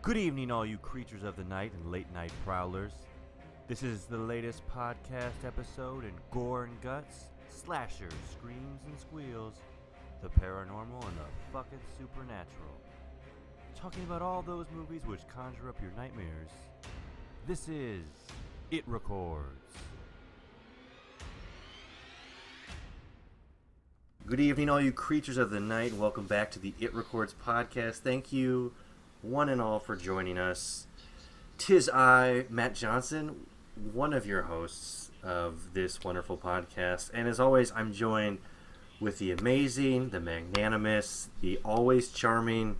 Good evening, all you creatures of the night and late night prowlers. This is the latest podcast episode in gore and guts, slashers, screams and squeals, the paranormal and the fucking supernatural. Talking about all those movies which conjure up your nightmares. This is It Records. Good evening, all you creatures of the night. Welcome back to the It Records podcast. Thank you, one and all, for joining us. 'Tis I, Matt Johnson, one of your hosts of this wonderful podcast. And as always, I'm joined with the amazing, the magnanimous, the always charming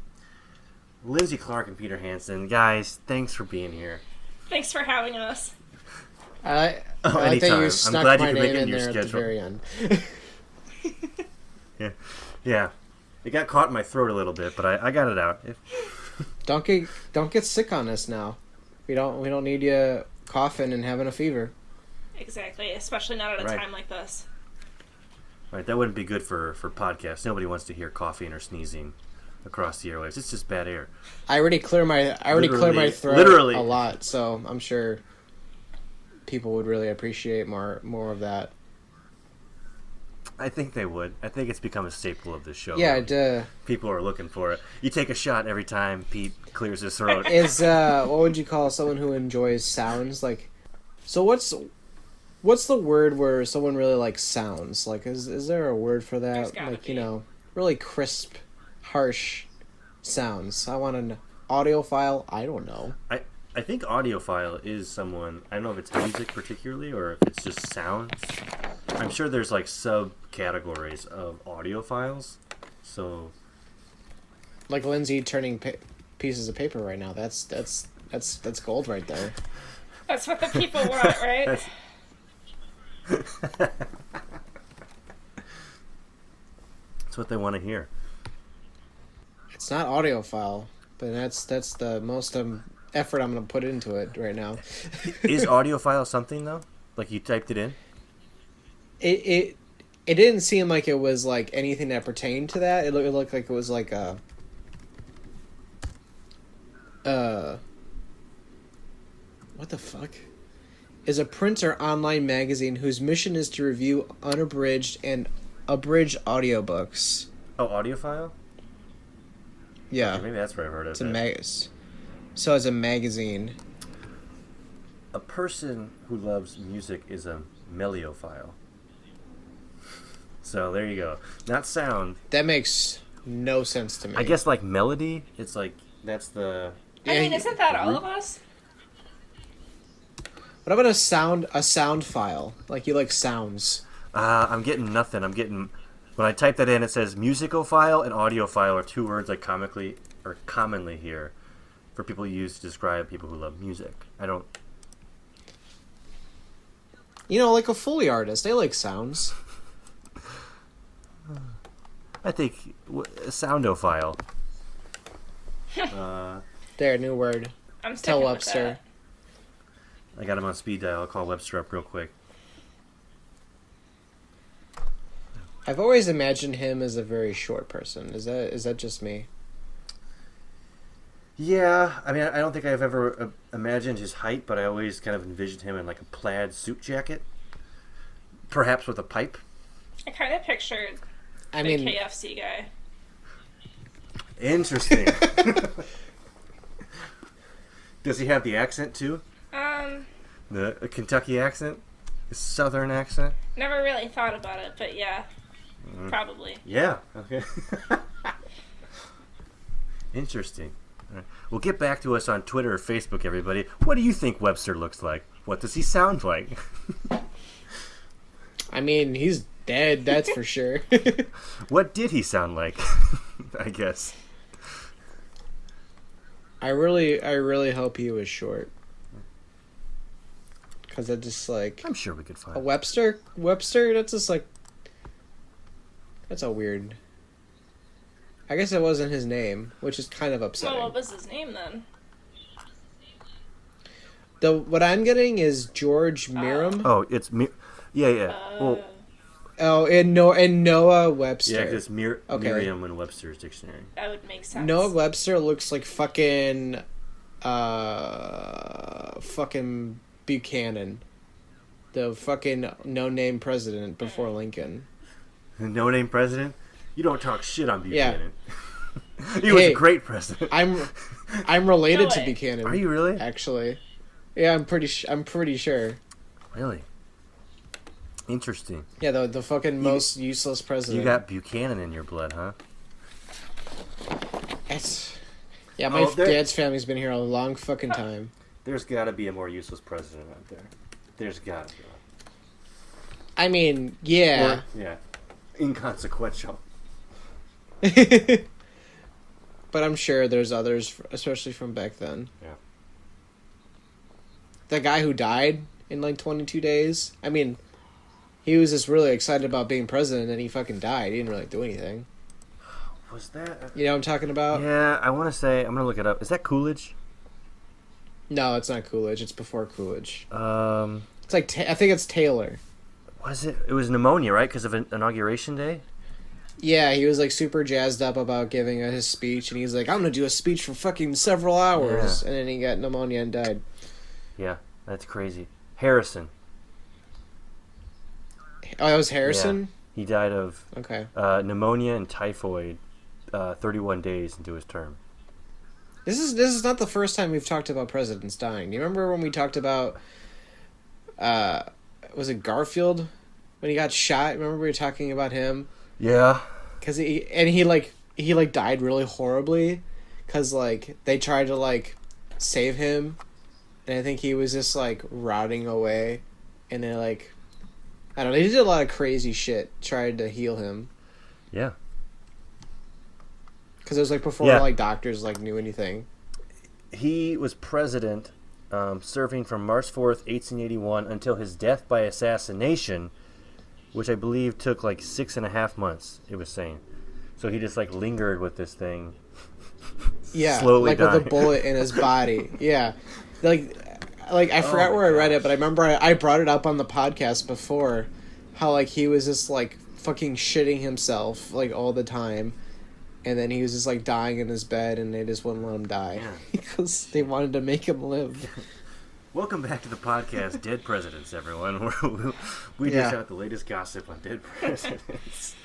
Lindsay Clark and Peter Hansen. Guys, thanks for being here. Thanks for having us. I like that you snuck my name in there at the very end. Yeah. It got caught in my throat a little bit, but I got it out. Don't get sick on us now. We don't need you coughing and having a fever. Exactly, especially not at a time like this. Right, that wouldn't be good for podcasts. Nobody wants to hear coughing or sneezing across the airwaves. It's just bad air. I already clear my throat a lot, so I'm sure people would really appreciate more of that. I think they would. I think it's become a staple of this show. Yeah, people are looking for it. You take a shot every time Pete clears his throat. Is what would you call someone who enjoys sounds? Like, so what's the word where someone really likes sounds? Like, is there a word for that? Like, be. Really crisp, harsh sounds. I want an audiophile. I don't know. I think audiophile is someone, I don't know if it's music particularly or if it's just sounds. I'm sure there's like subcategories of audiophiles. So, like Lindsay turning pieces of paper right now. That's gold right there. That's what the people want, right? That's what they want to hear. It's not audiophile, but that's the most effort I'm going to put into it right now. Is audiophile something though? Like you typed it in? It didn't seem like it was like anything that pertained to that. It looked like it was like a what the fuck? Is a print or online magazine whose mission is to review unabridged and abridged audiobooks. Oh, audiophile? Yeah. Okay, maybe that's where I've heard of it. So as a magazine. A person who loves music is a meliophile. So there you go. Not sound. That makes no sense to me. I guess like melody, it's like that's the... I mean, isn't that all of us? What about a sound file? Like you like sounds. I'm getting nothing. When I type that in, it says musicophile and audiophile are two words I commonly hear for people used to describe people who love music. I don't... like a Foley artist, they like sounds. I think a soundophile. There, new word. I'm sticking Tell Webster. With that. I got him on speed dial. I'll call Webster up real quick. I've always imagined him as a very short person. Is that just me? Yeah, I mean, I don't think I've ever imagined his height, but I always kind of envisioned him in like a plaid suit jacket, perhaps with a pipe. I kind of pictured the KFC guy. Interesting. Does he have the accent too? The Kentucky accent? The Southern accent? Never really thought about it, but yeah, probably. Yeah, okay. Interesting. All right. Well, get back to us on Twitter or Facebook, everybody. What do you think Webster looks like? What does he sound like? I mean, he's dead, that's for sure. What did he sound like? I guess. I really hope he was short. Because it just like... I'm sure we could find a Webster, that's just like... That's a weird... I guess it wasn't his name, which is kind of upsetting. Well, what was his name then? What I'm getting is George Miram. Oh, it's yeah. And Noah Webster. Yeah, because Merriam and Webster's dictionary. That would make sense. Noah Webster looks like fucking fucking Buchanan, the fucking no-name president before Lincoln. No-name president? You don't talk shit on Buchanan. Yeah. He was a great president. I'm related to Buchanan. Are you really? Actually, yeah, I'm pretty sure. Really? Interesting. Yeah, the fucking most useless president. You got Buchanan in your blood, huh? Yeah, my dad's family's been here a long fucking time. There's got to be a more useless president out there. There's got to be. I mean, yeah. Yeah. Inconsequential. But I'm sure there's others, especially from back then. Yeah. The guy who died in like 22 days. I mean, he was just really excited about being president and he fucking died. He didn't really do anything. Was that... You know what I'm talking about? Yeah, I want to say... I'm going to look it up. Is that Coolidge? No, it's not Coolidge. It's before Coolidge. It's like... I think it's Taylor. Was it? It was pneumonia, right? Because of Inauguration Day? Yeah, he was like super jazzed up about giving his speech, and he's like, I'm going to do a speech for fucking several hours. Yeah. And then he got pneumonia and died. Yeah, that's crazy. Harrison. Oh, that was Harrison? Yeah. He died of pneumonia and typhoid 31 days into his term. This is not the first time we've talked about presidents dying. Do you remember when we talked about was it Garfield when he got shot? Remember we were talking about him? Yeah. Cuz he died really horribly cuz like they tried to like save him and I think he was just like rotting away and they like I don't know, they did a lot of crazy shit trying to heal him. Yeah. Cuz it was like before like doctors like knew anything. He was president serving from March 4th, 1881 until his death by assassination, which I believe took like 6.5 months, it was saying. So he just like lingered with this thing. Yeah, slowly like dying. With a bullet in his body. Yeah. Like I forgot where I read it, but I remember I brought it up on the podcast before how like he was just like fucking shitting himself like all the time. And then he was just like dying in his bed, and they just wouldn't let him die because they wanted to make him live. Welcome back to the podcast, Dead Presidents, everyone. Where we dish out the latest gossip on dead presidents.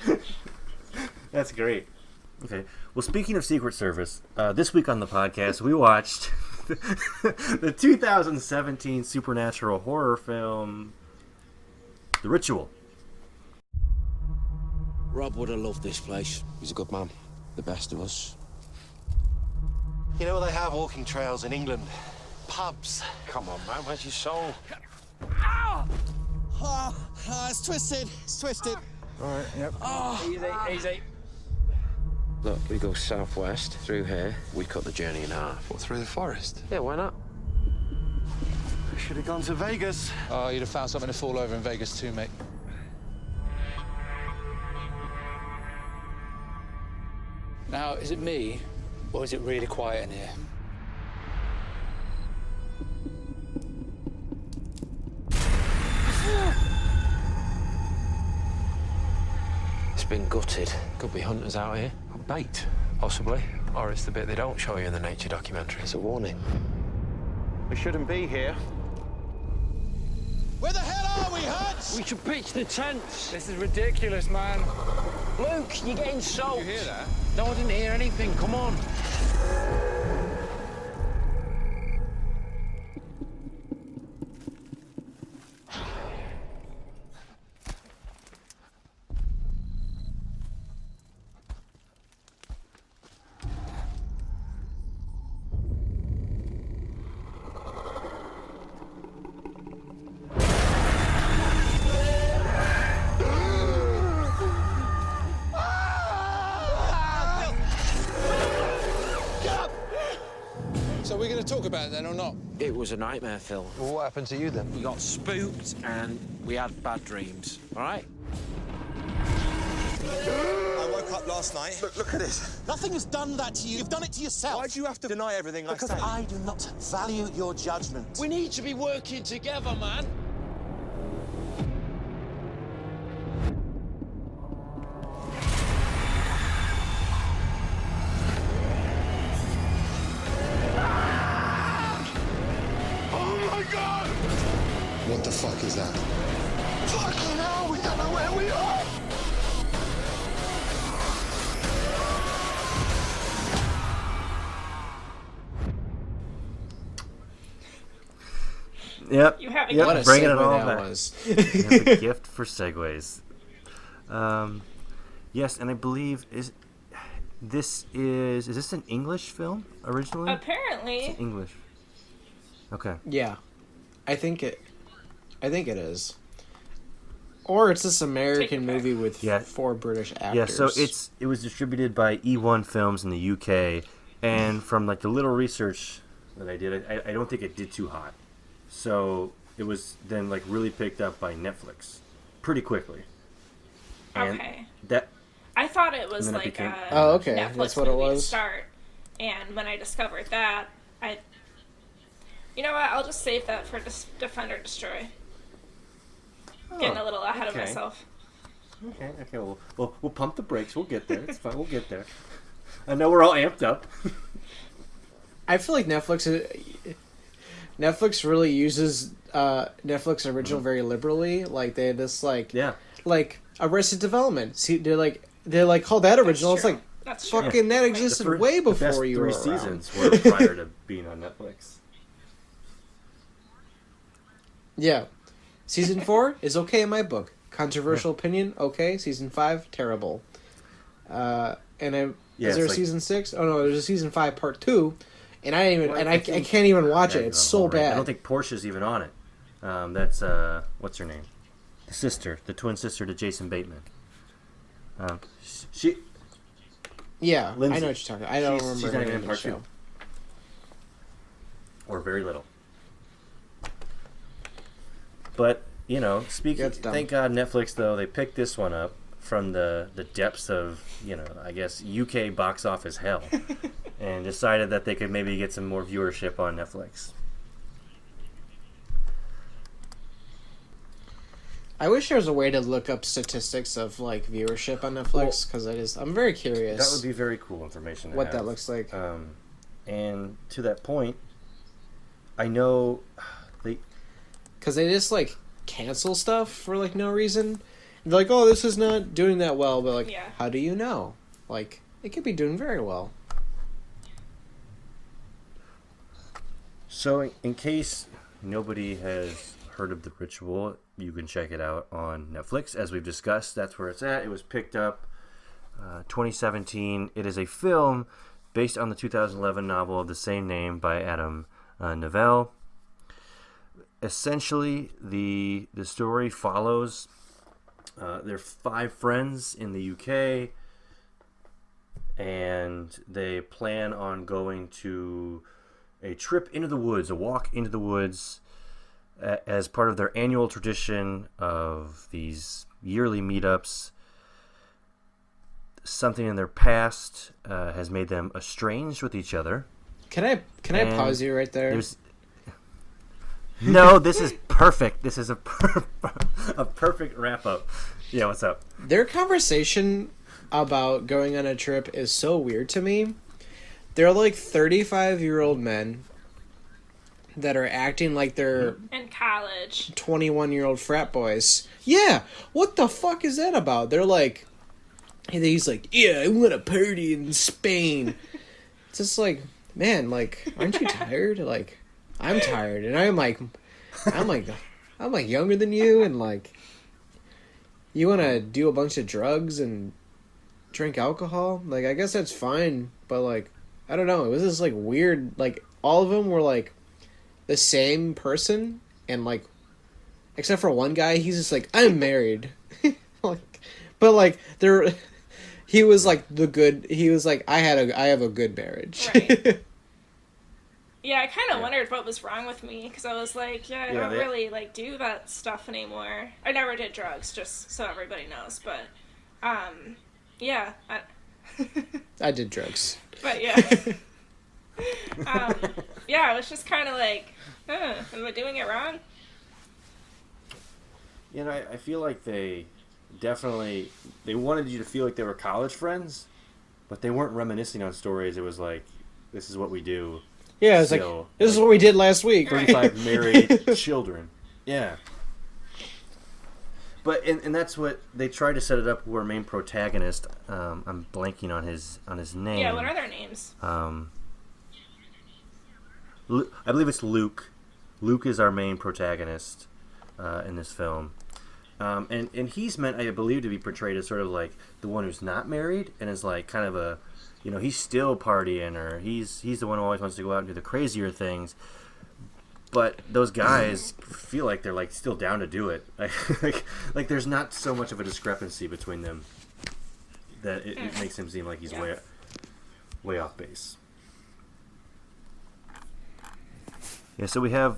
That's great. Okay. Well, speaking of Secret Service, this week on the podcast, we watched the 2017 supernatural horror film, The Ritual. Rob would have loved this place. He's a good man. The best of us. You know, they have walking trails in England. Pubs. Come on, man. Where's your soul? It's twisted. It's twisted. All right, yep. Easy. Look, we go southwest through here. We cut the journey in half. What, through the forest? Yeah, why not? We should have gone to Vegas. Oh, you'd have found something to fall over in Vegas too, mate. Now, is it me, or is it really quiet in here? It's been gutted. Could be hunters out here. A bait. Possibly. Or it's the bit they don't show you in the nature documentary. It's a warning. We shouldn't be here. Where the hell are we, Hutch? We should pitch the tents. This is ridiculous, man. Luke, you're getting soaked. You hear that? No, I didn't hear anything. Come on. So we're going to talk about it then or not? It was a nightmare, Phil. Well, what happened to you then? We got spooked and we had bad dreams, all right? I woke up last night. Look at this. Nothing has done that to you. You've done it to yourself. Why do you have to deny everything I say? Because I do not value your judgment. We need to be working together, man. What the fuck is that? Fucking hell, we don't know where we are! Yep. You have a Yep. What a Bringing it segue all that back. was. You have a gift for segues. Yes, and I believe is this an English film originally? Apparently. It's English. Okay. Yeah, I think it is. Or it's this American movie with Yeah. 4 British actors. Yeah, so it was distributed by E1 Films in the UK, and from like the little research that I did, I don't think it did too hot. So it was then like really picked up by Netflix pretty quickly. And Okay. that I thought it was And then it like became- a Oh, okay. Netflix That's what it movie to was? start. And when I discovered that, you know what? I'll just save that for Defend or Destroy. Getting a little ahead of okay. myself. Okay. We'll pump the brakes. We'll get there. It's fine. We'll get there. I know we're all amped up. I feel like Netflix really uses Netflix original very liberally. Like they just like Yeah. like Arrested Development. See, they're like call that original. It's true. like That's true. fucking that existed way The best before you were 3 around. seasons were prior to being on Netflix. Yeah, season 4 is okay in my book. Controversial opinion, okay. Season 5, terrible. Is there it's a like- season 6? Oh no, there's a season 5 part 2, and I didn't even Well, I can't even watch it. It's so bad. I don't think Portia's even on it. That's what's her name? The sister, the twin sister to Jason Bateman. She Yeah, Lindsay. I know what you're talking. I don't remember she's her not even name in in the part show. 2. Or very little. But, you know, That's dumb. thank God Netflix, though, they picked this one up from the depths of, you know, I guess UK box office hell and decided that they could maybe get some more viewership on Netflix. I wish there was a way to look up statistics of like viewership on Netflix because I'm very curious. That would be very cool information to what have. that looks like. And to that point, I know they Because they just like cancel stuff for like no reason. They're like, oh, this is not doing that well, but like, Yeah. how do you know? Like, it could be doing very well. So, in case nobody has heard of The Ritual, you can check it out on Netflix. As we've discussed, that's where it's at. It was picked up 2017. It is a film based on the 2011 novel of the same name by Adam Novell. Essentially, the story follows their 5 friends in the UK, and they plan on going to a trip into the woods, a walk into the woods, as part of their annual tradition of these yearly meetups. Something in their past has made them estranged with each other. Can I pause you right there? No, this is perfect. This is a perfect wrap up. Yeah, what's up? Their conversation about going on a trip is so weird to me. They're like 35-year-old men that are acting like they're In college. 21-year-old frat boys. Yeah, what the fuck is that about? They're like, he's like, yeah, I want to party in Spain. It's just like, man, like, aren't you tired? Like, I'm tired, and I'm like younger than you, and like, you want to do a bunch of drugs and drink alcohol? Like, I guess that's fine, but like, I don't know. It was just like weird. Like, all of them were like the same person, and like, except for one guy, he's just like, I'm married. Like, but like, he was like he was like, I have a good marriage. Right. Yeah, I kind of wondered what was wrong with me, because I was like, I don't really, like, do that stuff anymore. I never did drugs, just so everybody knows, but, yeah. I did drugs. But, yeah. Yeah, I was just kind of like, am I doing it wrong? You know, I feel like they wanted you to feel like they were college friends, but they weren't reminiscing on stories. It was like, this is what we do. Yeah, it's like, Still, this is what we did last week. 35 married children. Yeah. But and that's what they tried to set it up. Where our main protagonist, I'm blanking on his name. Yeah, what are their names? I believe it's Luke. Luke is our main protagonist in this film, and he's meant, I believe, to be portrayed as sort of like the one who's not married and is like kind of a, he's still partying, or he's the one who always wants to go out and do the crazier things. But those guys feel like they're like still down to do it. Like there's not so much of a discrepancy between them that it makes him seem like he's way off base. Yeah, so we have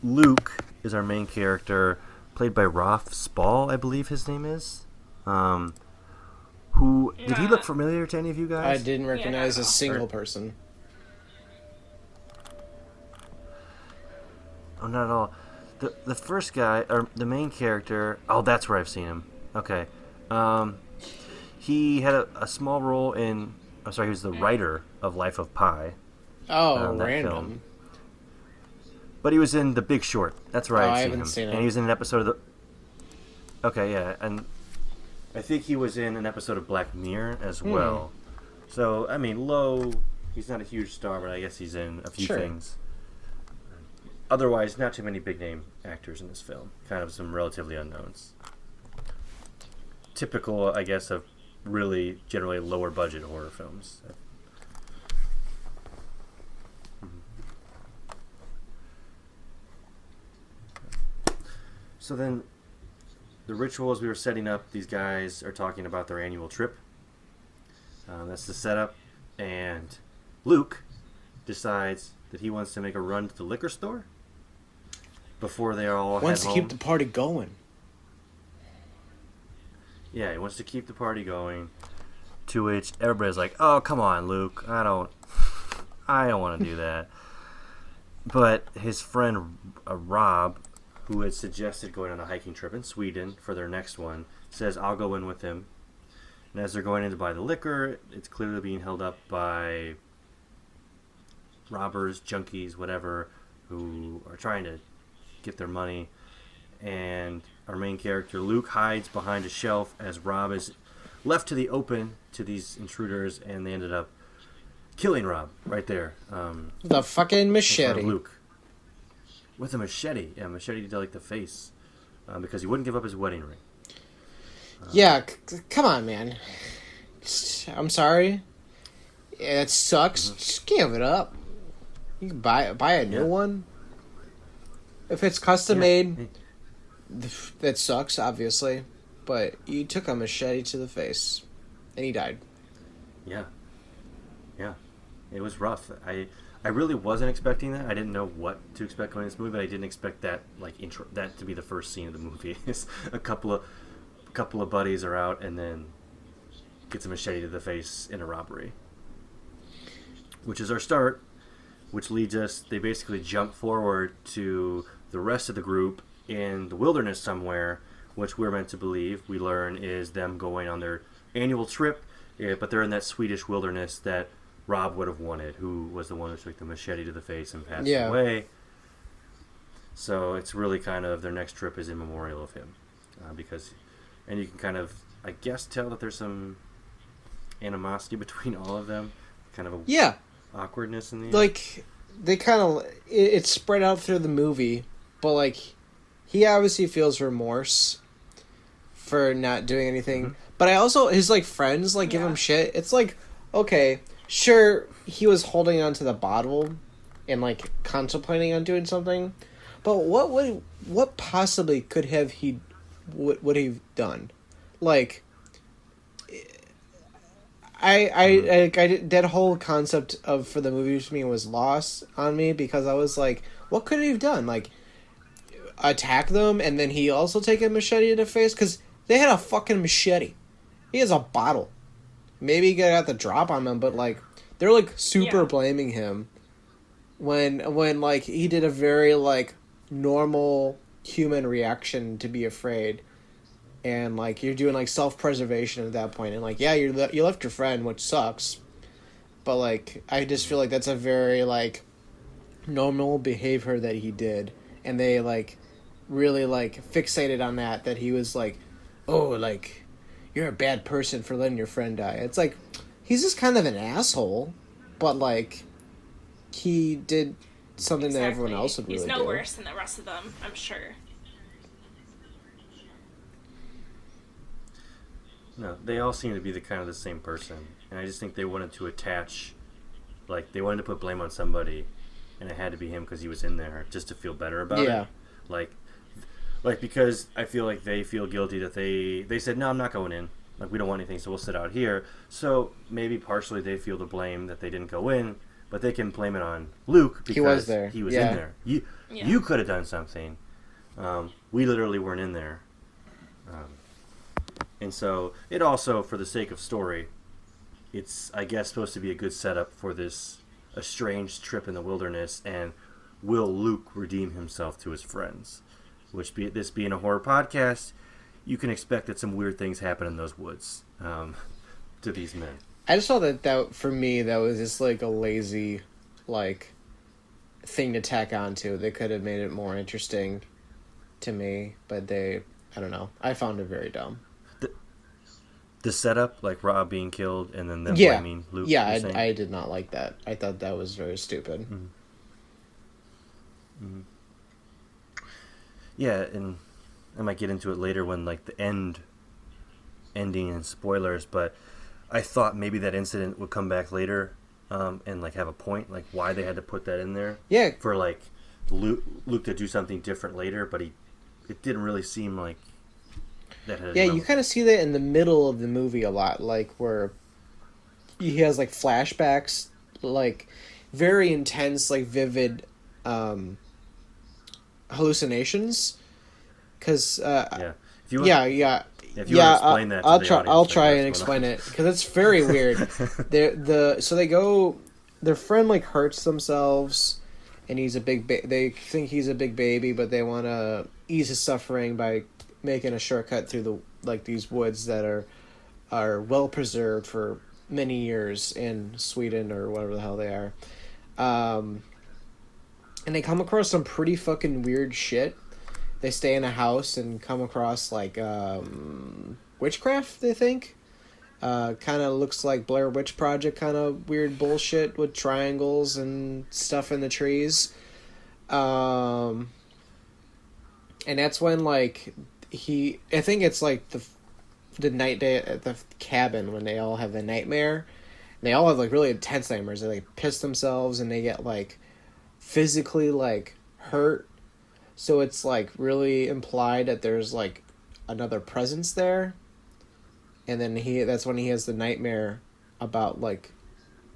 Luke is our main character, played by Rolf Spall, I believe his name is. Who did he look familiar to any of you guys? I didn't recognize a single person. Oh, not at all. The first guy, or the main character. Oh, that's where I've seen him. Okay. He had a small role in. I'm sorry, he was the writer of Life of Pi. Oh, that random. Film. But he was in The Big Short. That's where I've seen him. Seen it. And he was in an episode of the. Okay, yeah, and I think he was in an episode of Black Mirror as well. So I mean, he's not a huge star, but I guess he's in a few things. Otherwise, not too many big name actors in this film. Kind of some relatively unknowns. Typical, I guess, of really generally lower budget horror films. So then, the rituals we were setting up, these guys are talking about their annual trip. That's the setup. And Luke decides that he wants to make a run to the liquor store before they all head wants to home. keep the party going. Yeah, he wants to keep the party going. To which everybody's like, "Oh, come on, Luke. I don't want to do that." But his friend Rob, who had suggested going on a hiking trip in Sweden for their next one, says, "I'll go in with him." And as they're going in to buy the liquor, it's clearly being held up by robbers, junkies, whatever, who are trying to get their money. And our main character, Luke, hides behind a shelf as Rob is left to the open to these intruders, and they ended up killing Rob right there. The fucking machete. Luke. With a machete. Yeah, machete to like the face. Because he wouldn't give up his wedding ring. Come on, man. I'm sorry. It sucks. Just give it up. You can buy a new one. If it's custom made, that sucks, obviously. But you took a machete to the face, and he died. Yeah. It was rough. I really wasn't expecting that. I didn't know what to expect going into this movie, but I didn't expect that that to be the first scene of the movie. Is a couple of buddies are out and then gets a machete to the face in a robbery, which is our start. Which leads us. They basically jump forward to the rest of the group in the wilderness somewhere, which we're meant to believe. We learn is them going on their annual trip, but they're in that Swedish wilderness that Rob would have wanted, who was the one who took the machete to the face and passed away. So it's really kind of their next trip is in memorial of him, and you can kind of, I guess, tell that there's some animosity between all of them, kind of a awkwardness in the end. Like they kind of it's spread out through the movie, but like he obviously feels remorse for not doing anything. But I also his like friends like give him shit. It's like, okay, sure, he was holding on to the bottle and like contemplating on doing something, but what possibly could have he would he done? Like I that whole concept of for the movie to me was lost on me because I was like, what could he have done? Like attack them and then he also take a machete to the face? Because they had a fucking machete. He has a bottle. Maybe he got the drop on them, but like they're like super blaming him when like he did a very like normal human reaction to be afraid. And, like, you're doing, like, self-preservation at that point. And, like, yeah, you left your friend, which sucks. But, like, I just feel like that's a very, like, normal behavior that he did. And they, like, really like fixated on that he was like, oh, like, you're a bad person for letting your friend die. It's like, he's just kind of an asshole, but like, he did something that everyone else would really do. He's no worse than the rest of them, I'm sure. No, they all seem to be the kind of the same person, and I just think they wanted to attach, like, they wanted to put blame on somebody, and it had to be him because he was in there, just to feel better about it. Like because I feel like they feel guilty that they said, no, I'm not going in. Like, we don't want anything, so we'll sit out here. So maybe partially they feel the blame that they didn't go in, but they can blame it on Luke because he was there. He was in there. You could have done something. We literally weren't in there. And so it also, for the sake of story, it's, I guess, supposed to be a good setup for this estranged trip in the wilderness, and will Luke redeem himself to his friends? Which, this being a horror podcast, you can expect that some weird things happen in those woods to these men. I just saw that for me, that was just like a lazy, like, thing to tack onto. They could have made it more interesting to me, but I don't know. I found it very dumb. The setup, like Rob being killed and then them blaming Luke. Yeah, I did not like that. I thought that was very stupid. Mm-hmm. Mm-hmm. Yeah, and I might get into it later when, like, the ending and spoilers, but I thought maybe that incident would come back later and, like, have a point, like, why they had to put that in there. Yeah. For, like, Luke to do something different later, but it didn't really seem like that had you kind of see that in the middle of the movie a lot, like, where he has, like, flashbacks, like, very intense, like, vivid hallucinations, because if you want to explain that to the I'll try and explain it, because it's very weird. Their friend, like, hurts themselves, and he's a big they think he's a big baby, but they want to ease his suffering by making a shortcut through these woods that are well preserved for many years in Sweden or whatever the hell they are. And they come across some pretty fucking weird shit. They stay in a house and come across, like, witchcraft, they think. Kind of looks like Blair Witch Project kind of weird bullshit with triangles and stuff in the trees. And that's when, like, I think it's, like, the night day at the cabin when they all have the nightmare. And they all have, like, really intense nightmares. They, like, piss themselves and they get, like, physically, like, hurt. So it's, like, really implied that there's, like, another presence there. And then that's when he has the nightmare about, like,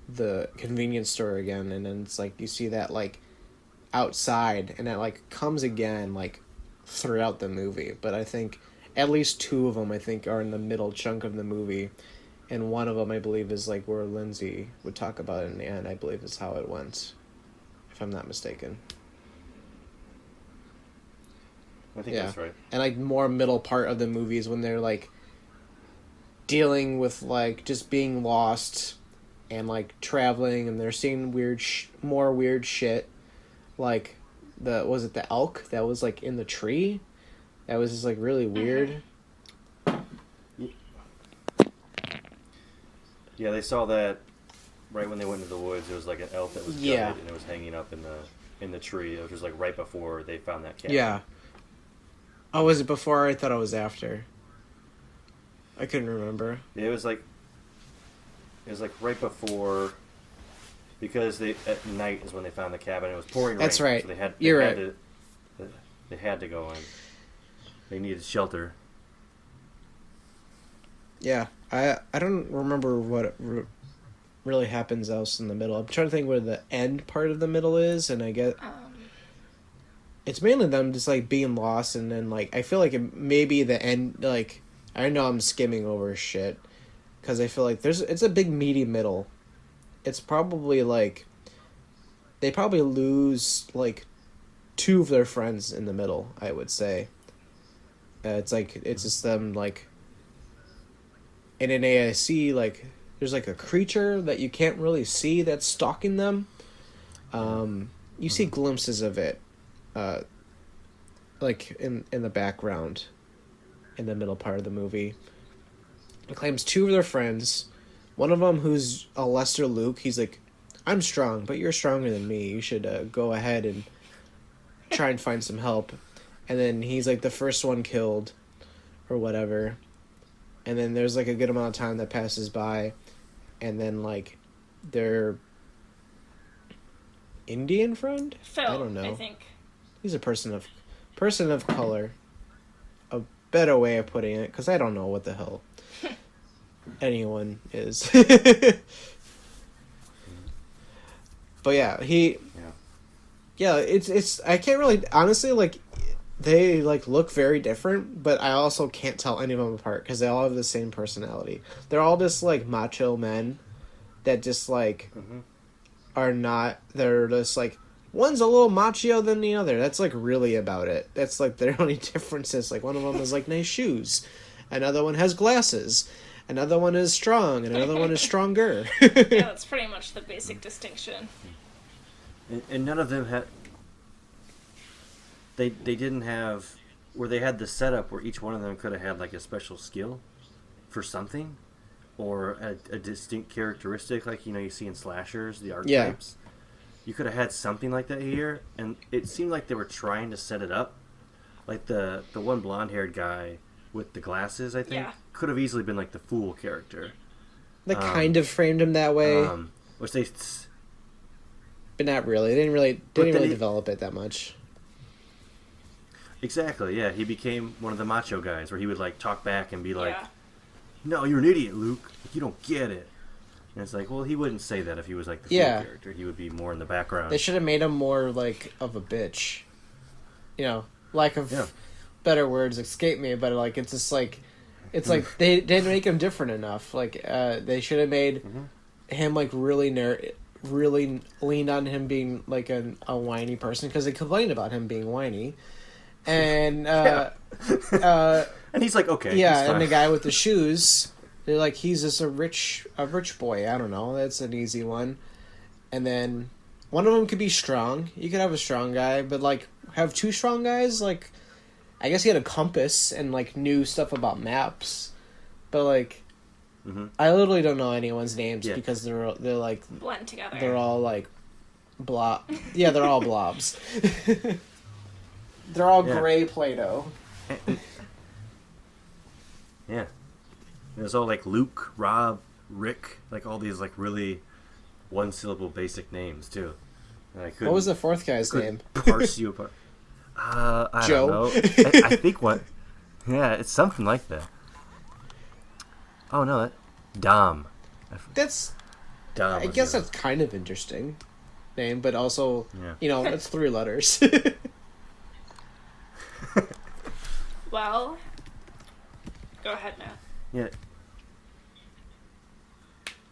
the convenience store again. And then it's, like, you see that, like, outside, and that, like, comes again, like, throughout the movie. But I think at least two of them, I think, are in the middle chunk of the movie. And one of them, I believe, is, like, where Lindsay would talk about it in the end, I believe is how it went. If I'm not mistaken. I think that's right. And, like, more middle part of the movie is when they're, like, dealing with, like, just being lost and, like, traveling, and they're seeing more weird shit. Like, was it the elk that was, like, in the tree? That was just, like, really weird. Yeah, they saw that right when they went into the woods. It was like an elk that was gutted, and it was hanging up in the tree. It was, like, right before they found that cabin. Yeah. Oh, was it before? I thought it was after. I couldn't remember. It was like right before, because at night is when they found the cabin. It was pouring rain. That's right. So You're right. They had to go in. They needed shelter. Yeah, I don't remember what really happens else in the middle. I'm trying to think where the end part of the middle is, and I get it's mainly them just, like, being lost, and then, like, I feel like maybe the end, like, I know I'm skimming over shit, because I feel like it's a big meaty middle. It's probably, like, they probably lose, like, two of their friends in the middle, I would say. It's just them, like, in an AIC, like, there's, like, a creature that you can't really see that's stalking them. You see glimpses of it. like in the background, in the middle part of the movie. It claims two of their friends. One of them, who's a lesser Luke, he's like, I'm strong, but you're stronger than me. You should go ahead and try and find some help. And then he's like the first one killed, or whatever. And then there's like a good amount of time that passes by, and then like their Indian friend? Phil, I don't know. I think. He's a person of color. A better way of putting it, because I don't know what the hell anyone is. But yeah, it's I can't really, honestly, like, they like look very different, but I also can't tell any of them apart because they all have the same personality. They're all just like macho men that just like are not, they're just like, one's a little macho than the other. That's like really about it. That's like their only differences. Like one of them has like nice shoes, another one has glasses, another one is strong, and another one is stronger. Yeah, that's pretty much the basic distinction. And none of them had. They didn't have, where they had the setup where each one of them could have had like a special skill for something, or a distinct characteristic, like you see in slashers, the archetypes. Yeah. You could have had something like that here, and it seemed like they were trying to set it up. Like the one blonde-haired guy with the glasses, I think, could have easily been like the fool character. They kind of framed him that way, which they, but not really. They didn't really develop it that much. Exactly, yeah. He became one of the macho guys where he would like talk back and be like, no, you're an idiot, Luke. You don't get it. And it's like, well, he wouldn't say that if he was like the fool character. He would be more in the background. They should have made him more like of a bitch. Lack of better words escape me, but like it's just like, it's like they didn't make him different enough. Like they should have made him like really leaned on him being like a whiny person, because they complained about him being whiny. And and he's like, okay, and the guy with the shoes, they're like, he's just a rich boy. I don't know, that's an easy one. And then one of them could be strong. You could have a strong guy, but like have two strong guys. Like, I guess he had a compass and like knew stuff about maps, but like I literally don't know anyone's names because they're like blend together. They're all like Yeah, they're all blobs. They're all gray Play-Doh. Yeah. It was all like Luke, Rob, Rick, like all these like really one-syllable basic names too. What was the fourth guy's name? Parse you apart. I Joe? don't know. I think what? Yeah, it's something like that. Oh no, Dom. That's. Dom. I guess that's kind of interesting name, but also, it's 3 letters. Well, go ahead, Matt. Yeah.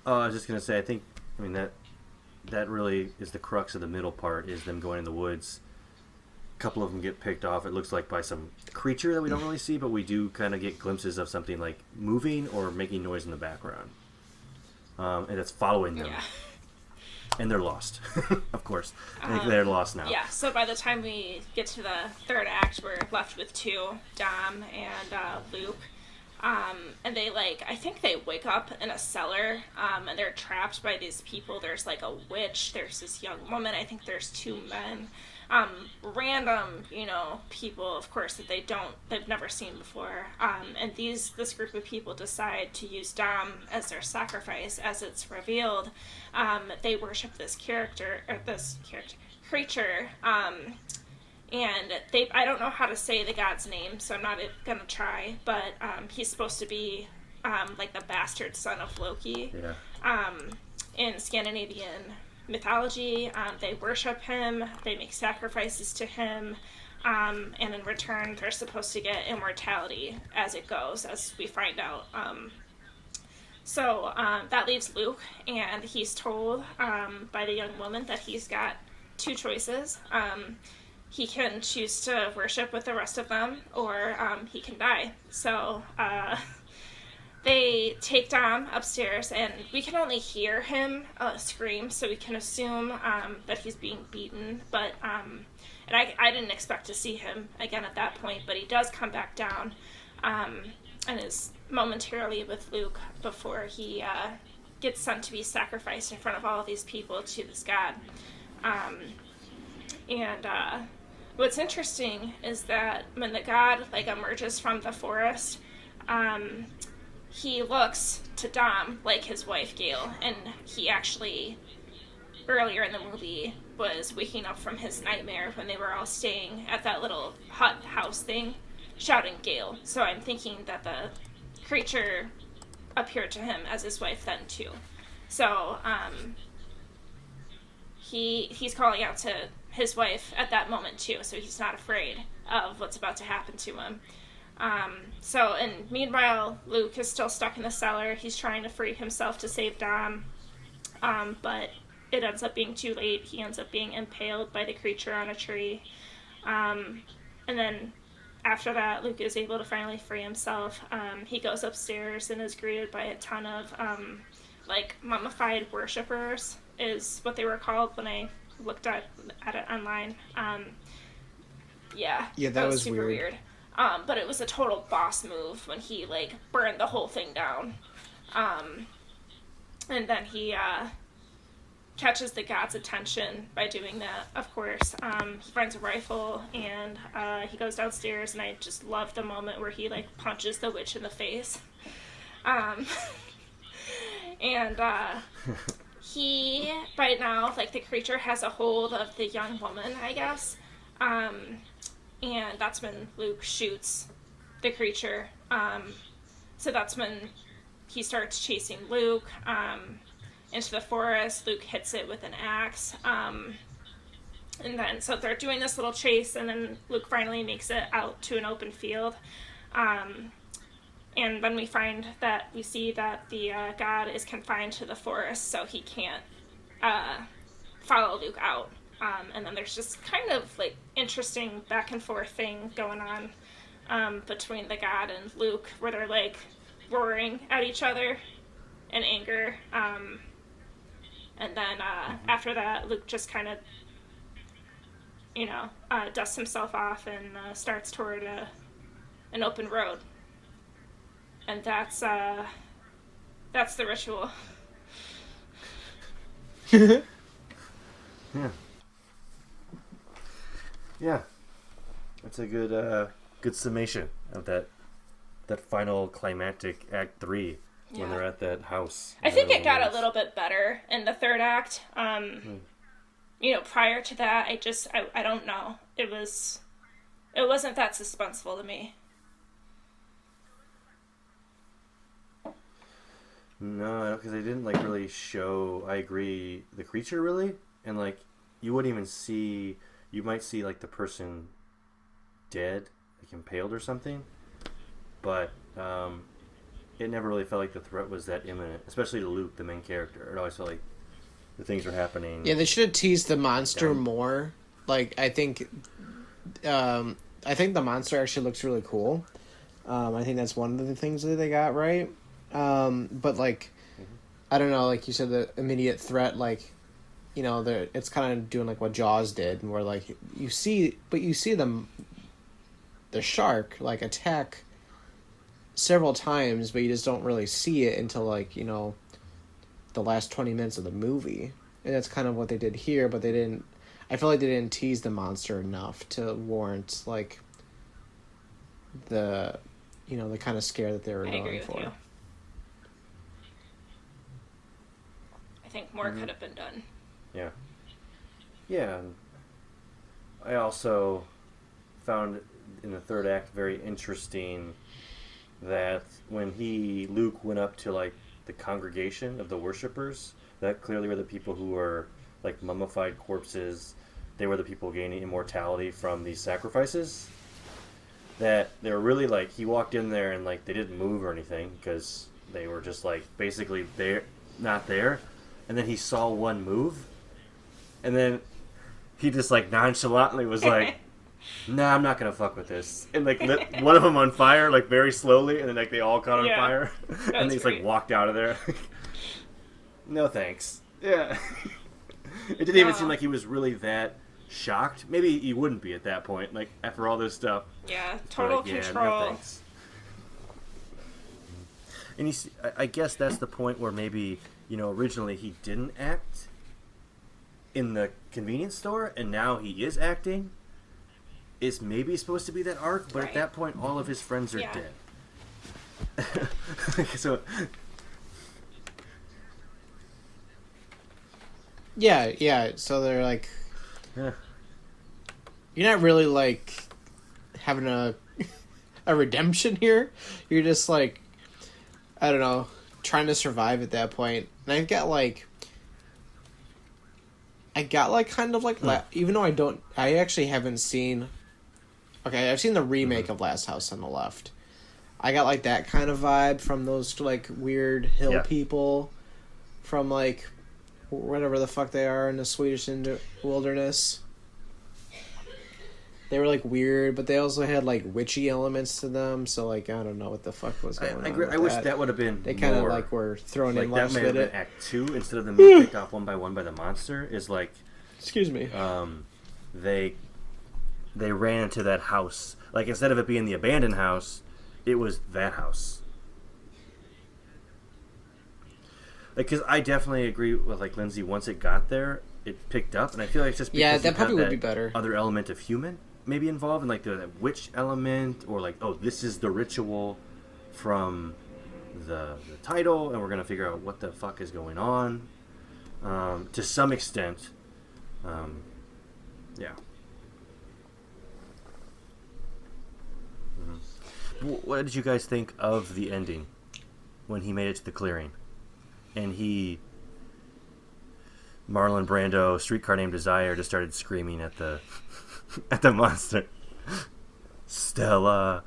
Oh, I was just gonna say, that really is the crux of the middle part, is them going in the woods. A couple of them get picked off, it looks like, by some creature that we don't really see, but we do kind of get glimpses of something like moving or making noise in the background. And it's following them. Yeah. And they're lost, of course. They're lost now. Yeah, so by the time we get to the third act, we're left with 2, Dom and Luke. And they, I think they wake up in a cellar, and they're trapped by these people. There's, a witch, there's this young woman, I think there's 2 men. Random, people, of course, that they've never seen before. And this group of people decide to use Dom as their sacrifice. As it's revealed, they worship this creature, and I don't know how to say the god's name, so I'm not gonna try, but, he's supposed to be, the bastard son of Loki. Yeah. In Scandinavian mythology, they worship him, they make sacrifices to him, and in return they're supposed to get immortality as it goes, as we find out. So that leaves Luke, and he's told by the young woman that he's got 2 choices. He can choose to worship with the rest of them, or he can die. So they take Dom upstairs, and we can only hear him scream, so we can assume that he's being beaten. But and I didn't expect to see him again at that point, but he does come back down, and is momentarily with Luke before he gets sent to be sacrificed in front of all of these people to this god. And what's interesting is that when the god like emerges from the forest, he looks to Dom like his wife Gail, and he actually earlier in the movie was waking up from his nightmare when they were all staying at that little hut house thing, shouting Gail. So I'm thinking that the creature appeared to him as his wife then too. So he's calling out to his wife at that moment too, so he's not afraid of what's about to happen to him. And meanwhile, Luke is still stuck in the cellar. He's trying to free himself to save Dom, but it ends up being too late. He ends up being impaled by the creature on a tree. And then after that, Luke is able to finally free himself. He goes upstairs and is greeted by a ton of mummified worshippers, is what they were called when I looked at it online. Yeah, that was super weird. But it was a total boss move when he burned the whole thing down. And then he catches the god's attention by doing that, of course. He finds a rifle, and he goes downstairs, and I just love the moment where he punches the witch in the face. And he, by now, the creature has a hold of the young woman, I guess. And that's when Luke shoots the creature. So that's when he starts chasing Luke into the forest. Luke hits it with an axe. And then, so they're doing this little chase, and then Luke finally makes it out to an open field. And then we see that the god is confined to the forest, so he can't follow Luke out. And then there's just kind of interesting back and forth thing going on between the god and Luke, where they're roaring at each other in anger. And then after that, Luke just kind of, dusts himself off and starts toward an open road. And that's the ritual. Yeah. Yeah, that's a good summation of that final climactic Act 3 when they're at that house. I think it got a little bit better in the third act. Prior to that, I don't know. It wasn't that suspenseful to me. No, because they didn't really show. I agree, the creature really, and you wouldn't even see. You might see the person dead, impaled or something, but it never really felt like the threat was that imminent, especially to Luke, the main character. It always felt like the things were happening. Yeah, they should have teased the monster more. I think the monster actually looks really cool. I think that's one of the things that they got right. But I don't know, you said, the immediate threat, it's kind of doing what Jaws did, where you see them, the shark attack several times, but you just don't really see it until the last 20 minutes of the movie, and that's kind of what they did here. But they didn't. I feel like they didn't tease the monster enough to warrant the the kind of scare that they were going for. You. I think more could have been done. Yeah. Yeah. I also found in the third act very interesting that when Luke went up to the congregation of the worshippers, that clearly were the people who were mummified corpses. They were the people gaining immortality from these sacrifices. That they were really he walked in there and they didn't move or anything because they were just basically there, not there. And then he saw one move, and then he just nonchalantly was nah, I'm not gonna fuck with this. And like lit one of them on fire, like very slowly, and then like they all caught on fire, and they just like walked out of there. No thanks. Yeah. It didn't even seem like he was really that shocked. Maybe he wouldn't be at that point, like after all this stuff. Yeah, total control. No thanks. And you see, I guess that's the point where maybe, you know, originally he didn't act in the convenience store, and now he is acting. Is maybe supposed to be that arc, but at that point, all of his friends are dead. So. Yeah. So they're like, you're not really like having a redemption here. You're just like, I don't know, trying to survive at that point. And I got like kind of like even though I actually haven't seen. Okay, I've seen the remake of Last House on the Left. I got like that kind of vibe from those like weird hill people from like whatever the fuck they are in the Swedish wilderness. They were like weird, but they also had like witchy elements to them. So like I don't know what the fuck was going on. I wish that would have been. They kind of like were thrown in last minute. That may have been Act 2 instead of them being picked off one by one by the monster. Is like, excuse me. They ran into that house. Like instead of it being the abandoned house, it was that house. Like, because I definitely agree with like Lindsay. Once it got there, it picked up, and I feel like it's just because that probably would be better. Other element of human maybe involved in like the witch element, or like, oh, this is the ritual from the title, and we're gonna figure out what the fuck is going on. To some extent, yeah. Mm-hmm. What did you guys think of the ending when he made it to the clearing, and Marlon Brando, Streetcar Named Desire, just started screaming at the at the monster. Stella.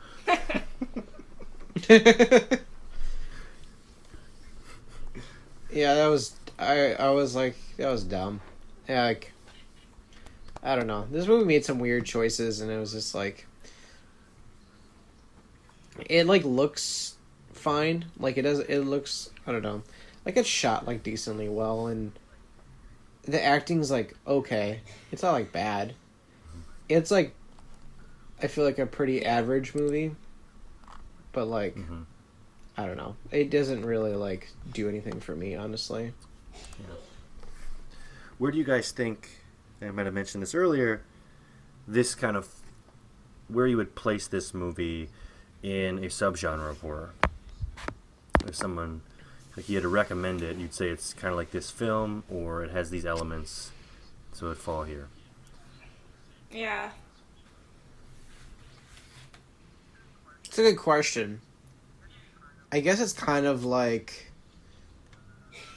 Yeah, that was I was like, that was dumb. Yeah, like I don't know. This movie made some weird choices, and it was just like it like looks fine. Like it looks, I don't know. Like it's shot like decently well, and the acting's like okay. It's not like bad. It's like I feel like a pretty average movie. But like I don't know. It doesn't really like do anything for me, honestly. Yeah. Where do you guys think, I might have mentioned this earlier, this kind of where you would place this movie in a subgenre of horror? If someone like you had to recommend it, you'd say it's kind of like this film, or it has these elements, so it'd fall here. Yeah. It's a good question. I guess it's kind of like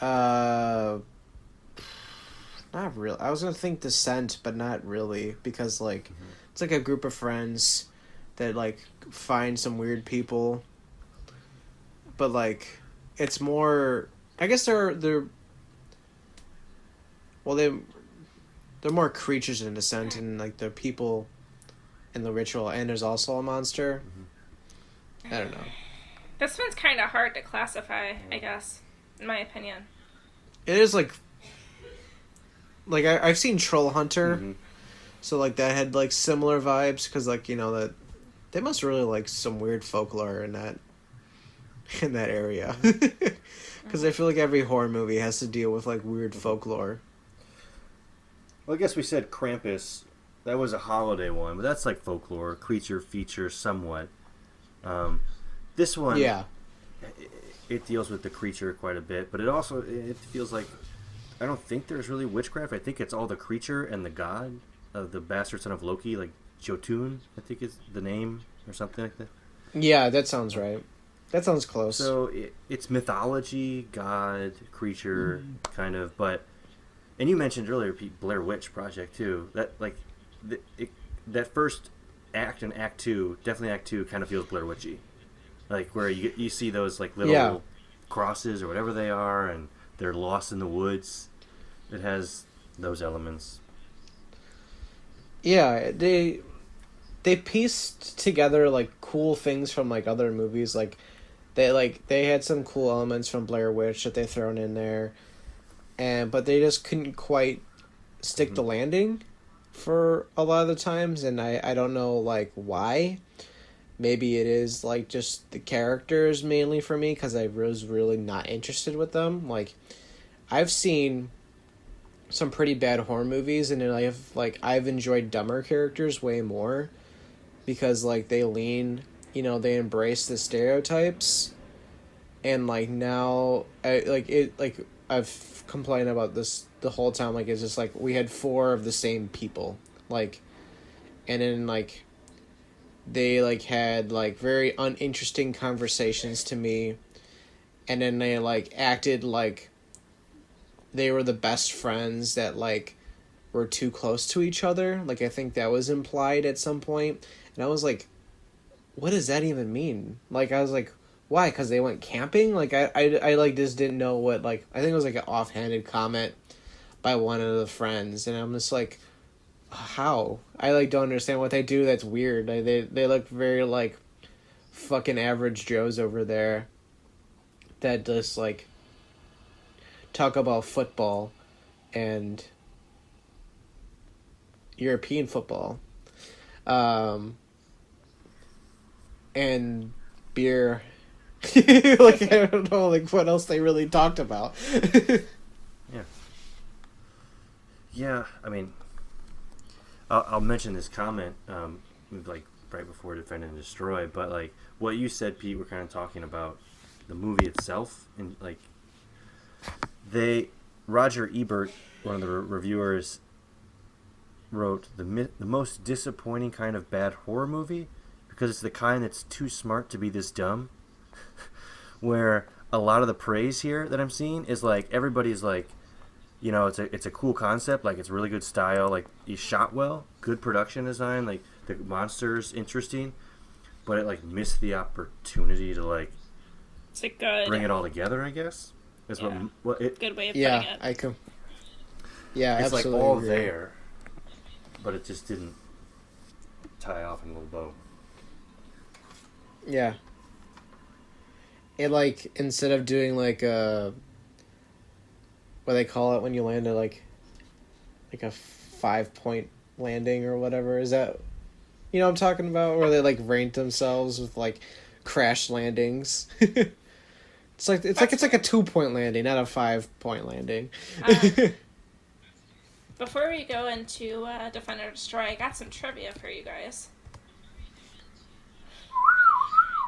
not really. I was gonna think Descent, but not really, because like it's like a group of friends that like find some weird people, but like it's more. I guess they're more creatures in Descent, and like they're people in the ritual, and there's also a monster. I don't know. This one's kind of hard to classify, I guess, in my opinion. It is like I've seen Troll Hunter, so like that had like similar vibes, because like, you know, that they must really like some weird folklore in that area, because I feel like every horror movie has to deal with like weird folklore. Well, I guess we said Krampus. That was a holiday one, but that's like folklore, creature feature somewhat. This one, it deals with the creature quite a bit, but it feels like I don't think there's really witchcraft. I think it's all the creature and the god of the bastard son of Loki, like Jotun, I think is the name, or something like that. Yeah, that sounds right. That sounds close. So it's mythology, god, creature, kind of, but. And you mentioned earlier Blair Witch Project too. That like that first act and Act 2, definitely Act 2 kind of feels Blair Witchy, like where you see those like little crosses or whatever they are, and they're lost in the woods. It has those elements. Yeah, they pieced together like cool things from like other movies. Like they had some cool elements from Blair Witch that they thrown in there, but they just couldn't quite stick the landing for a lot of the times, and I don't know like why. Maybe it is like just the characters mainly for me, because I was really not interested with them. Like, I've seen some pretty bad horror movies, and I've enjoyed dumber characters way more, because like they they embrace the stereotypes, and like now I've complained about this the whole time. Like, it's just like we had 4 of the same people, like, and then like they like had like very uninteresting conversations to me, and then they like acted like they were the best friends that like were too close to each other. Like, I think that was implied at some point, and I was like, what does that even mean? Like, I was like, why? Because they went camping? Like, I like just didn't know what, like, I think it was like an offhanded comment by one of the friends, and I'm just like, how? I like don't understand what they do. That's weird. They look very like fucking average Joes over there that just like talk about football and European football, and beer. Like, I don't know like what else they really talked about. Yeah, I mean, I'll mention this comment, like right before Defend and Destroy, but like what you said, Pete, we're kind of talking about the movie itself, and like Roger Ebert, one of the reviewers, wrote the most disappointing kind of bad horror movie because it's the kind that's too smart to be this dumb. Where a lot of the praise here that I'm seeing is like everybody's like, you know, it's a cool concept, like it's really good style, like he shot well, good production design, like the monsters interesting, but it like missed the opportunity to like it's a good bring it all together, I guess. That's what it, good way of putting it. It's absolutely like all agree. there, but it just didn't tie off in a little bow. Yeah. It like, instead of doing like a, what they call it when you land at like a 5-point landing or whatever, is that, you know what I'm talking about, where they like rank themselves with like crash landings. It's like a 2-point landing, not a 5-point landing. Before we go into Defend or Destroy, I got some trivia for you guys.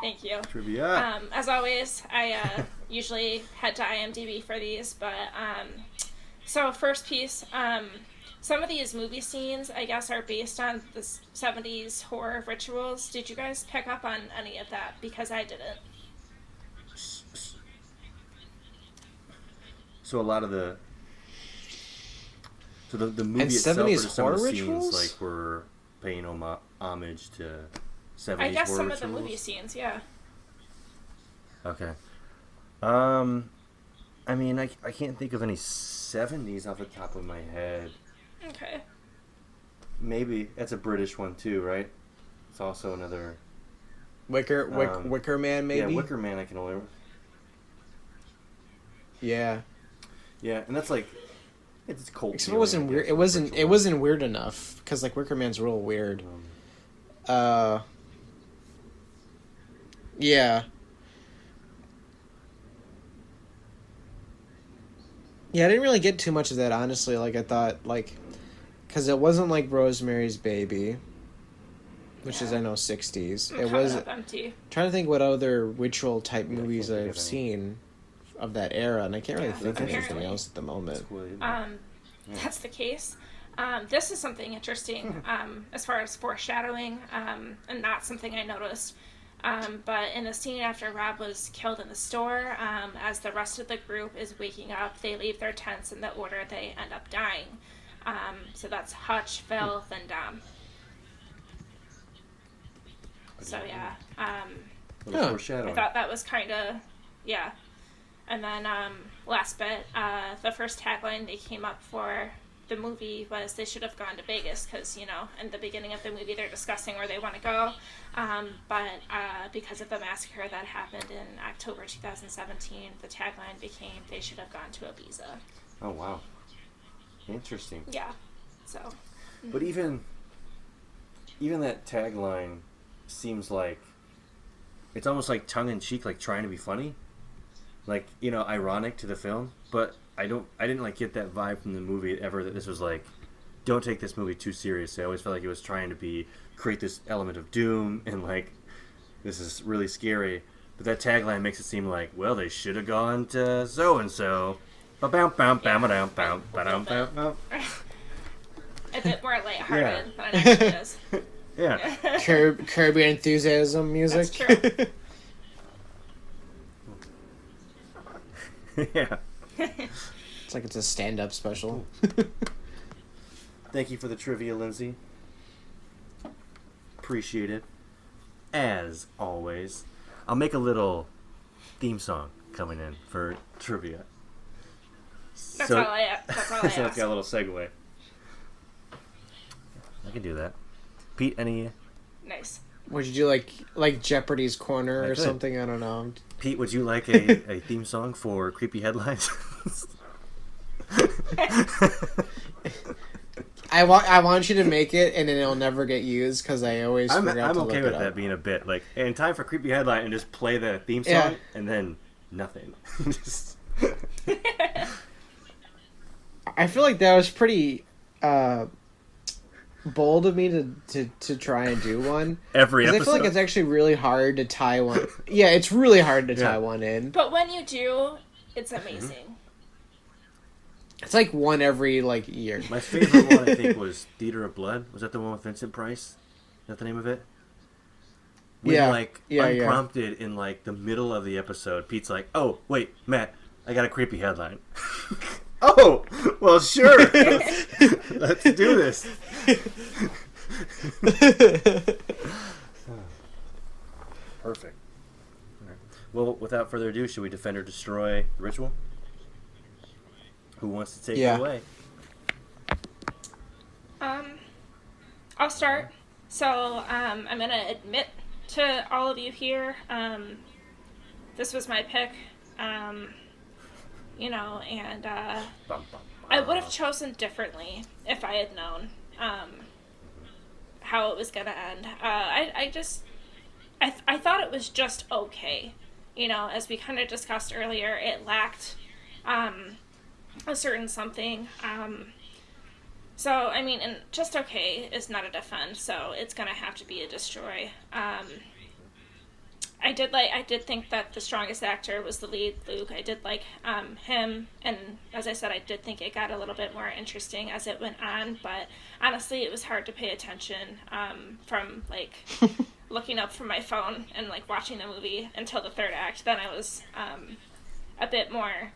Thank you. Trivia. As always, I usually head to IMDb for these, but so first piece, some of these movie scenes, I guess, are based on the 70s horror rituals. Did you guys pick up on any of that? Because I didn't. So a lot of the movie and itself, 70s or some horror of the rituals? scenes like were paying homage to 70s I guess horror some of the rituals? movie scenes, yeah. Okay. I mean, I can't think of any 70s off the top of my head. Okay. Maybe that's a British one too, right? It's also another Wicker Man, maybe. Yeah, Wicker Man. I can only. Yeah. Yeah, and that's like it's cold. Except it wasn't weird. It wasn't weird enough, because like Wicker Man's real weird. Yeah. Yeah, I didn't really get too much of that, honestly. Like, I thought, like, because it wasn't like Rosemary's Baby, which is, I know, 60s. It was. Trying to think what other ritual type movies I've seen of that era, and I can't really think of anything else at the moment. That's the case. This is something interesting as far as foreshadowing, and not something I noticed. But in the scene after Rob was killed in the store, as the rest of the group is waking up, they leave their tents in the order they end up dying. So that's Hutch, Phil, then Dom. So yeah, foreshadowing. I thought that was kind of, yeah. And then last bit, the first tagline they came up for the movie was they should have gone to Vegas because, you know, in the beginning of the movie they're discussing where they want to go. But because of the massacre that happened in October 2017, the tagline became they should have gone to Ibiza. Oh, wow. Interesting. Yeah. So. But even that tagline seems like it's almost like tongue-in-cheek, like trying to be funny. Like, you know, ironic to the film, but I didn't like get that vibe from the movie ever that this was like, don't take this movie too seriously. I always felt like it was trying to create this element of doom and like, this is really scary. But that tagline makes it seem like, well, they should have gone to so and so. A bit more lighthearted than it actually is. Yeah. Curb Your Enthusiasm music. That's true. Yeah. It's like it's a stand-up special. Thank you for the trivia, Lindsay. Appreciate it. As always, I'll make a little theme song coming in for trivia. That's all I asked. So it's got a little segue. I can do that. Pete, any? Nice. Would you do like Jeopardy's Corner or something? I don't know. Pete, would you like a theme song for Creepy Headlines? I want you to make it, and then it'll never get used because I always forget to look it up. I'm okay with that being a bit like in time for Creepy Headline and just play the theme song and then nothing. I feel like that was pretty bold of me to try and do one. Every episode. I feel like it's actually really hard to tie one. Yeah, it's really hard to tie one in. But when you do, it's amazing. Mm-hmm. It's like one every year. My favorite one, I think, was Theater of Blood. Was that the one with Vincent Price? Is that the name of it? When, unprompted in the middle of the episode, Pete's like, "Oh, wait, Matt, I got a creepy headline." Oh, well, sure. Let's do this. Perfect. All right. Well, without further ado, should we defend or destroy the ritual? Who wants to take it away? I'll start. So, I'm going to admit to all of you here, this was my pick. You know, and I would have chosen differently if I had known how it was going to end. I thought it was just okay. You know, as we kind of discussed earlier, it lacked a certain something. So, I mean, and just okay is not a defend, so it's going to have to be a destroy. I did think that the strongest actor was the lead, Luke. I did like him, and as I said, I did think it got a little bit more interesting as it went on, but honestly, it was hard to pay attention from, looking up from my phone and, watching the movie until the third act. Then I was a bit more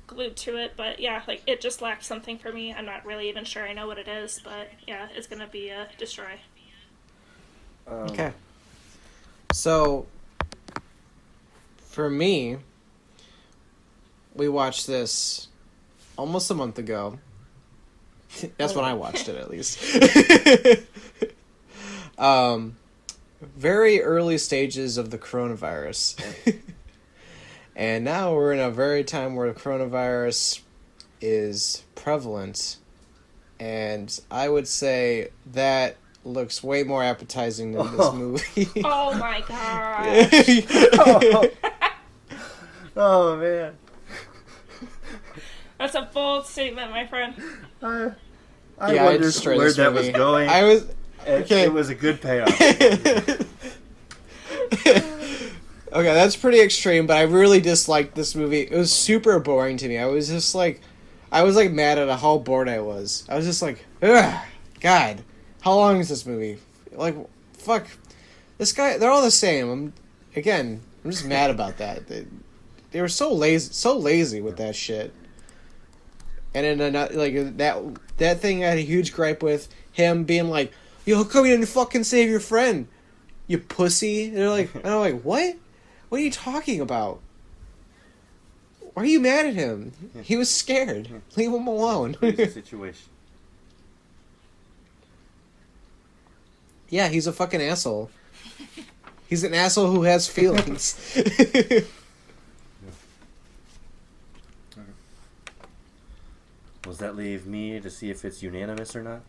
glued to it, but yeah, it just lacked something for me. I'm not really even sure I know what it is, but yeah, it's gonna be a destroy. Okay. So, for me, we watched this almost a month ago. That's when I watched it, at least. Very early stages of the coronavirus. And now we're in a very time where the coronavirus is prevalent. And I would say that looks way more appetizing than this movie. Oh my god. Oh man. That's a bold statement, my friend. I wondered where that was going. It was a good payoff. Okay, that's pretty extreme, but I really disliked this movie. It was super boring to me. I was just mad at how bored I was. I was just like, ugh, God. How long is this movie? Fuck. This guy, they're all the same. I'm just mad about that. They were so lazy with that shit. And then, that thing I had a huge gripe with, him being like, yo, how come you didn't fucking save your friend? You pussy. And I'm like, what? What are you talking about? Why are you mad at him? Yeah. He was scared. Yeah. Leave him alone. Crazy situation. Yeah, he's a fucking asshole. He's an asshole who has feelings. Does that leave me to see if it's unanimous or not?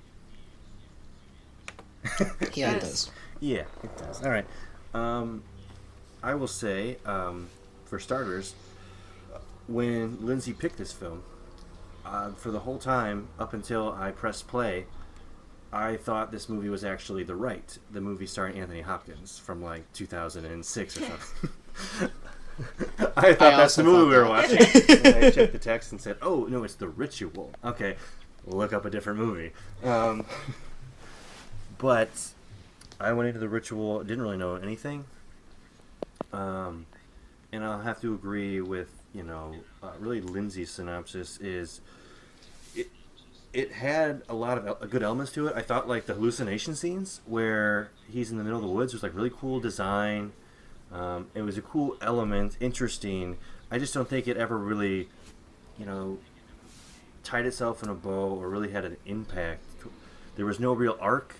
Yeah, it does. Yeah, it does. All right. I will say, for starters, when Lindsay picked this film, for the whole time up until I pressed play, I thought this movie was actually the movie starring Anthony Hopkins from like 2006 or something. I thought that's the movie we were watching. And I checked the text and said, "Oh no, it's The Ritual." Okay, we'll look up a different movie. But I went into The Ritual, didn't really know anything, and I'll have to agree with really Lindsay's synopsis is. It had a lot of good elements to it. I thought like the hallucination scenes where he's in the middle of the woods was like really cool design. It was a cool element, interesting. I just don't think it ever really, tied itself in a bow or really had an impact. There was no real arc.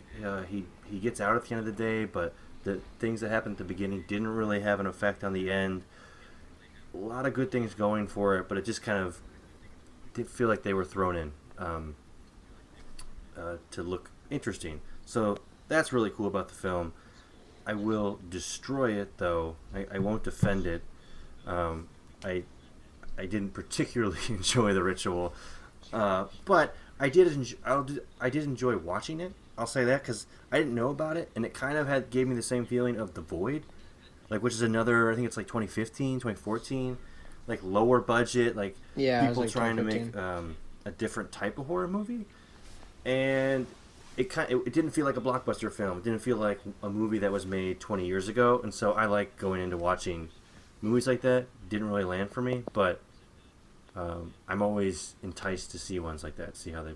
He gets out at the end of the day, but the things that happened at the beginning didn't really have an effect on the end. A lot of good things going for it, but it just kind of did feel like they were thrown in. To look interesting. So that's really cool about the film. I will destroy it, though. I won't defend it. I didn't particularly enjoy The Ritual, but I did enjoy watching it. I'll say that because I didn't know about it, and it kind of gave me the same feeling of The Void, which is another. I think it's like 2015, 2014, like lower budget, people trying to make a different type of horror movie. And it didn't feel like a blockbuster film. It didn't feel like a movie that was made 20 years ago. And so I like going into watching movies like that. Didn't really land for me, but I'm always enticed to see ones like that. See how they...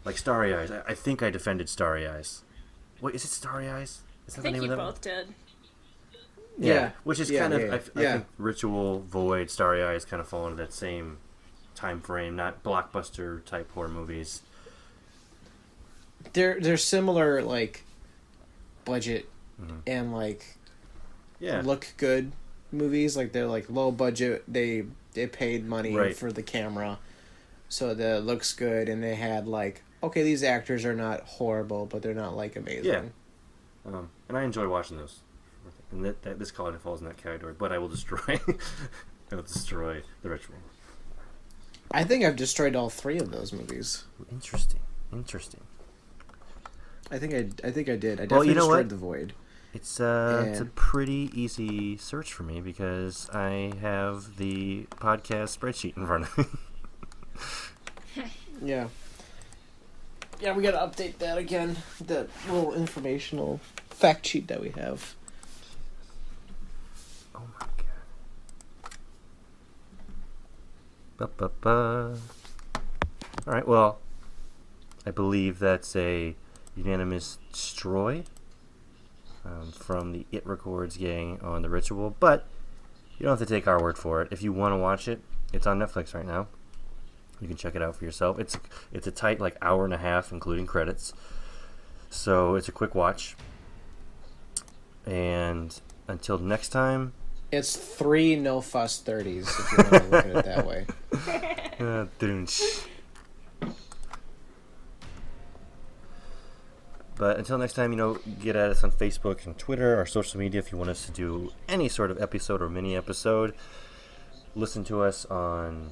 Like Starry Eyes. I think I defended Starry Eyes. Wait, is it Starry Eyes? Is that I think the name you of that both did. Yeah. Which is kind of... I think Ritual, Void, Starry Eyes kind of fall into that same... time frame, not blockbuster type horror movies. They're similar budget and look good movies. They're low budget. They paid money for the camera, so that it looks good. And they had okay, these actors are not horrible, but they're not amazing. Yeah, and I enjoy watching those. And that this color falls in that category. But I will destroy. I will destroy The Ritual. I think I've destroyed all three of those movies. Interesting. I think I did. I definitely destroyed The Void. It's a pretty easy search for me because I have the podcast spreadsheet in front of me. Yeah. Yeah, we gotta update that again. That little informational fact sheet that we have. Oh my god. Alright, well, I believe that's a unanimous destroy from the It Records gang on The Ritual, but you don't have to take our word for it. If you want to watch it, it's on Netflix right now. You can check it out for yourself. It's a tight hour and a half, including credits. So it's a quick watch. And until next time... It's 3 no-fuss 30s, if you want to look at it that way. But until next time, get at us on Facebook and Twitter, our social media, if you want us to do any sort of episode or mini episode. Listen to us on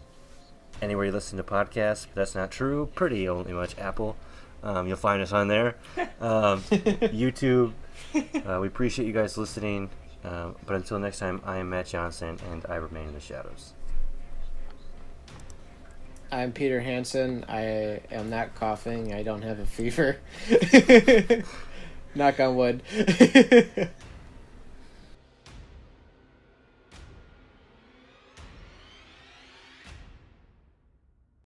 anywhere you listen to podcasts. But that's not true. Pretty only much Apple. You'll find us on there. YouTube. We appreciate you guys listening. But until next time, I am Matt Johnson, and I remain in the shadows. I'm Peter Hansen. I am not coughing. I don't have a fever. Knock on wood.